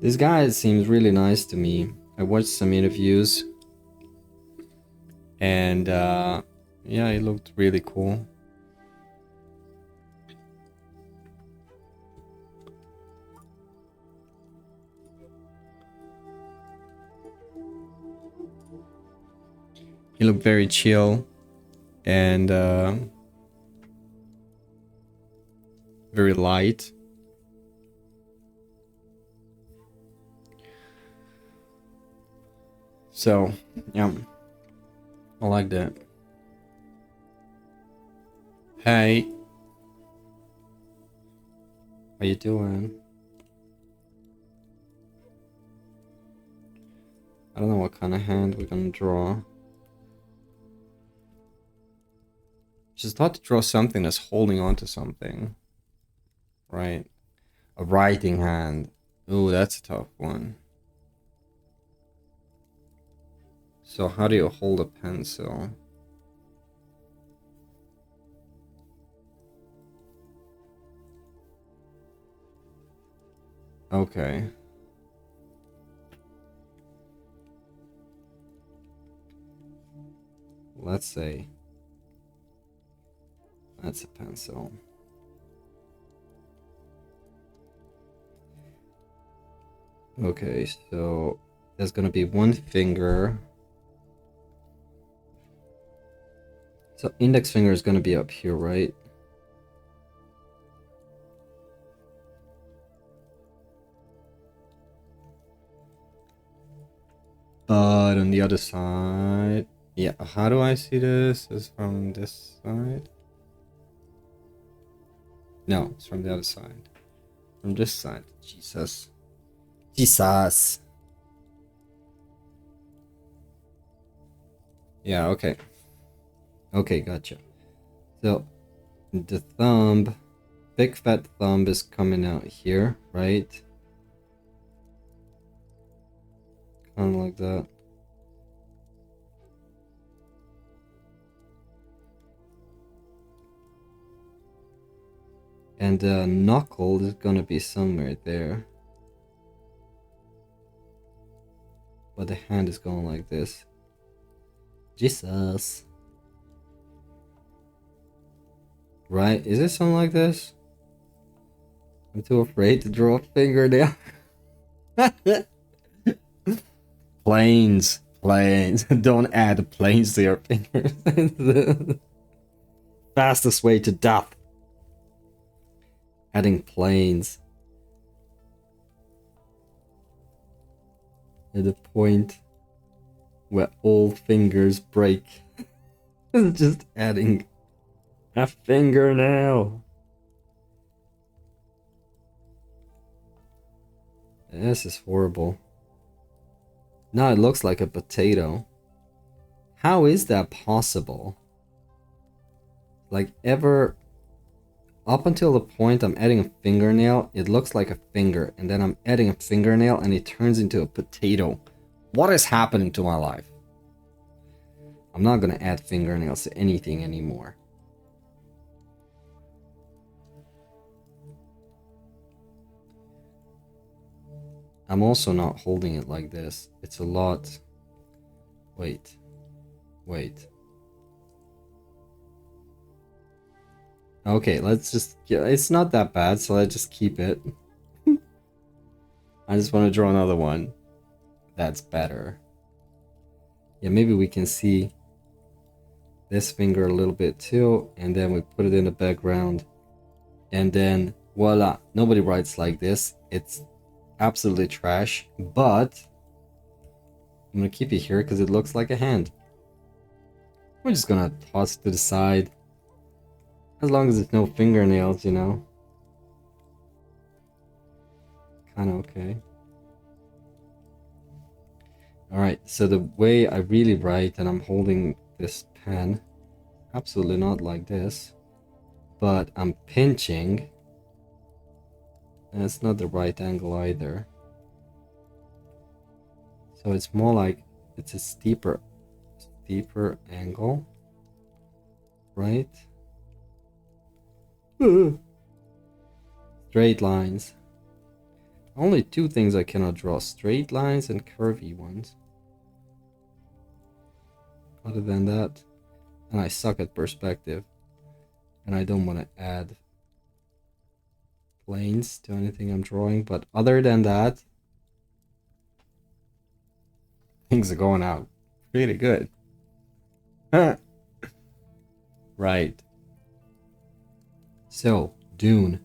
This guy seems really nice to me. I watched some interviews. And yeah, he looked really cool. He looked very chill and very light. So, yeah, I like that. Hey, how you doing? I don't know what kind of hand we're gonna draw. Just thought to draw something that's holding on to something. Right? A writing hand. Ooh, that's a tough one. So how do you hold a pencil? Okay. Let's say that's a pencil. Okay, so there's gonna be one finger. So index finger is gonna be up here, right? But on the other side, yeah, how do I see this? Is from this side? No, it's from the other side. From this side. Jesus. Jesus. Yeah, okay. Okay, gotcha. So the thumb, big fat thumb is coming out here, right? Kind of like that. And the knuckle is gonna be somewhere there. But the hand is going like this. Jesus. Right? Is it something like this? I'm too afraid to draw a fingernail. Planes. Planes. Don't add planes to your fingers. The fastest way to death. Adding planes. At the point where all fingers break. Just adding a fingernail. This is horrible. Now it looks like a potato. How is that possible? Like ever up until the point I'm adding a fingernail, it looks like a finger, and then I'm adding a fingernail and it turns into a potato. What is happening to my life? I'm not gonna add fingernails to anything anymore. I'm also not holding it like this. It's a lot. Wait. Okay, let's just... Yeah, it's not that bad, so let's just keep it. I just want to draw another one. That's better. Yeah, maybe we can see this finger a little bit too, and then we put it in the background. And then, voila, nobody writes like this. It's absolutely trash, but I'm gonna keep it here because it looks like a hand. We're just gonna toss it to the side. As long as there's no fingernails, you know. Kinda okay. Alright, so the way I really write, and I'm holding this pen, absolutely not like this, but I'm pinching, and it's not the right angle either. So it's more like it's a steeper angle, right? Straight lines. Only two things I cannot draw: straight lines and curvy ones. Other than that, and I suck at perspective, and I don't want to add planes to anything I'm drawing, but other than that, things are going out really good. Right. So, Dune.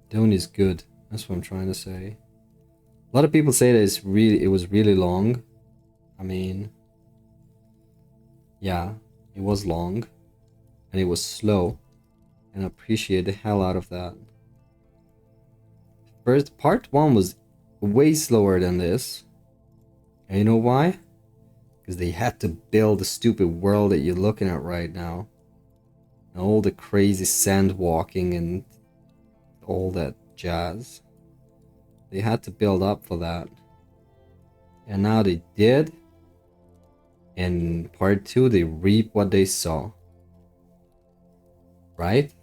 Dune is good. That's what I'm trying to say. A lot of people say that it was really long. I mean, yeah, it was long, and it was slow, and I appreciate the hell out of that. First, part 1 was way slower than this. And you know why? Because they had to build the stupid world that you're looking at right now. And all the crazy sand walking and all that jazz. They had to build up for that. And now they did. In part 2, they reap what they sow. Right?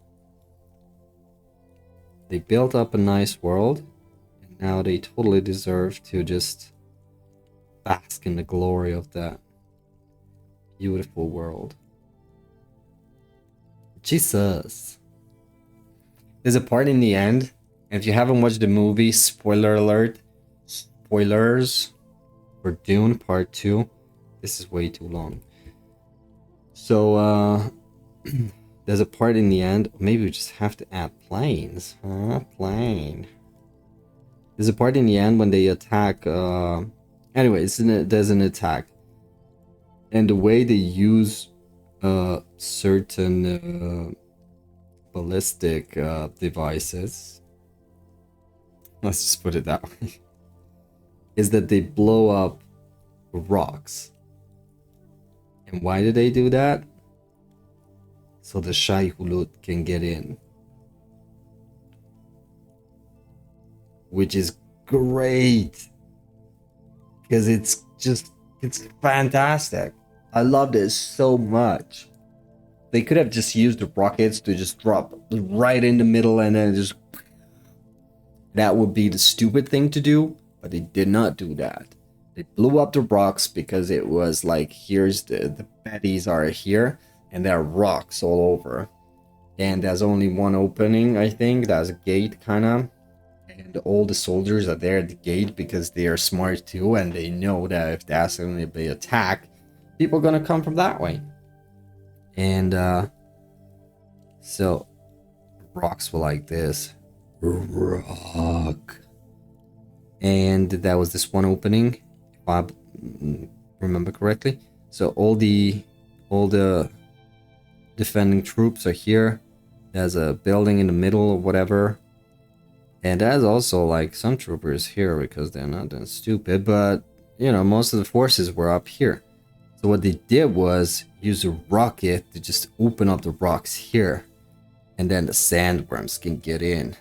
They built up a nice world. And now they totally deserve to just bask in the glory of that beautiful world. Jesus. There's a part in the end. If you haven't watched the movie, spoiler alert. Spoilers for Dune Part 2. This is way too long. So, there's a part in the end. Maybe we just have to add planes. Plane. There's a part in the end when they attack. Anyways, there's an attack. And the way they use certain ballistic devices, let's just put it that way, is that they blow up rocks. And why do they do that? So the Shai-Hulud can get in. Which is great. Because it's fantastic. I love this so much. They could have just used the rockets to just drop right in the middle and then just... That would be the stupid thing to do, but they did not do that. They blew up the rocks because it was like, here's the baddies are here, and there are rocks all over. And there's only one opening, I think. There's a gate, kind of. And all the soldiers are there at the gate because they are smart too, and they know that if there's going to be attack, people are going to come from that way. And so rocks were like this. Rock. And that was this one opening, if I remember correctly. So all the defending troops are here. There's a building in the middle or whatever. And there's also like some troopers here because they're not that stupid, but you know, most of the forces were up here. So what they did was use a rocket to just open up the rocks here. And then the sandworms can get in.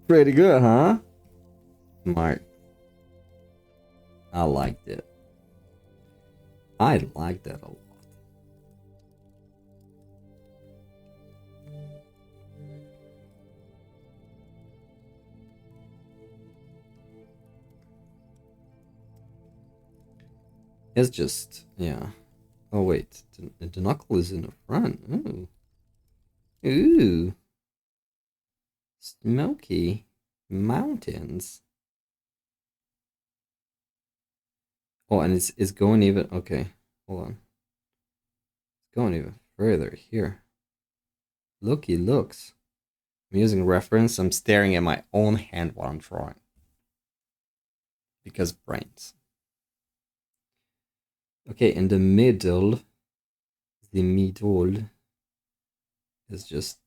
Pretty good, huh? Smart. I liked it. I liked that a lot. It's just, yeah. Oh wait, the knuckle is in the front. Ooh. Ooh. Smoky Mountains. Oh, and it's going even... Okay, hold on. It's going even further here. Looky looks. I'm using reference. I'm staring at my own hand while I'm drawing. Because brains. Okay, in the middle is just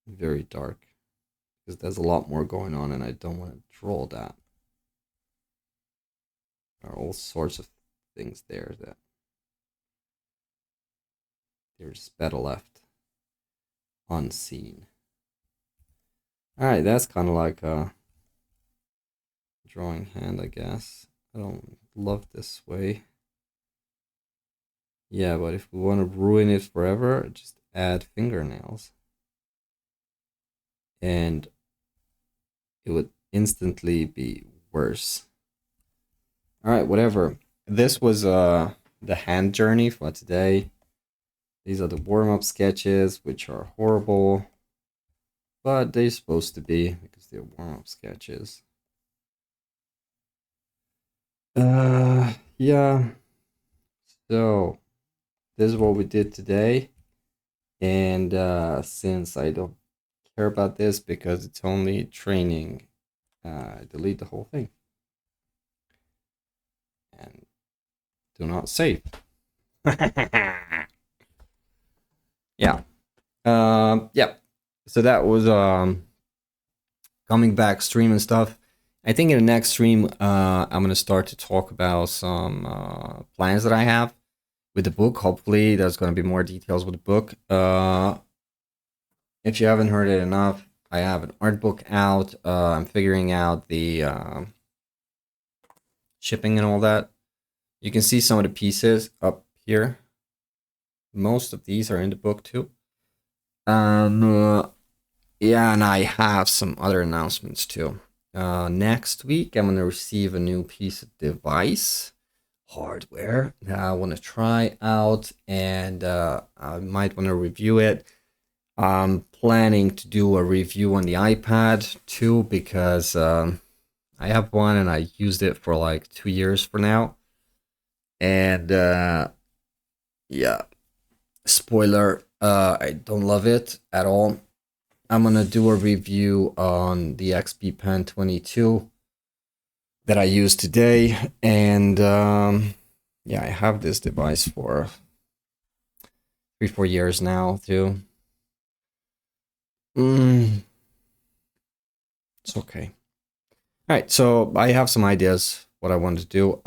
very dark. Because there's a lot more going on and I don't want to draw that. There are all sorts of things there that there's better left unseen. Alright, that's kind of like a drawing hand, I guess. I don't love this way. Yeah, but if we want to ruin it forever, just add fingernails. And it would instantly be worse. Alright, whatever. This was the hand journey for today. These are the warm-up sketches, which are horrible. But they're supposed to be, because they're warm-up sketches. Yeah. So, this is what we did today. And since I don't care about this because it's only training, delete the whole thing. And do not save. Yeah. Yeah. So that was coming back stream and stuff. I think in the next stream, I'm gonna start to talk about some plans that I have with the book. Hopefully, there's gonna be more details with the book. If you haven't heard it enough, I have an art book out. I'm figuring out the shipping and all that. You can see some of the pieces up here. Most of these are in the book too. Yeah, and I have some other announcements too. Next week, I'm gonna receive a new piece of device, hardware, that I want to try out, and I might want to review it. I'm planning to do a review on the iPad too, because I have one and I used it for like 2 years for now. And yeah, spoiler, I don't love it at all. I'm gonna do a review on the XP Pen 22 that I used today, and yeah, I have this device for 3-4 years now too. It's okay. All right, so I have some ideas what I want to do.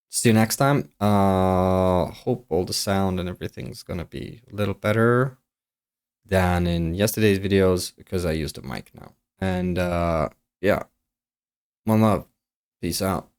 See you next time. Hope all the sound and everything's gonna be a little better than in yesterday's videos because I used a mic now. And yeah, one love. Peace out.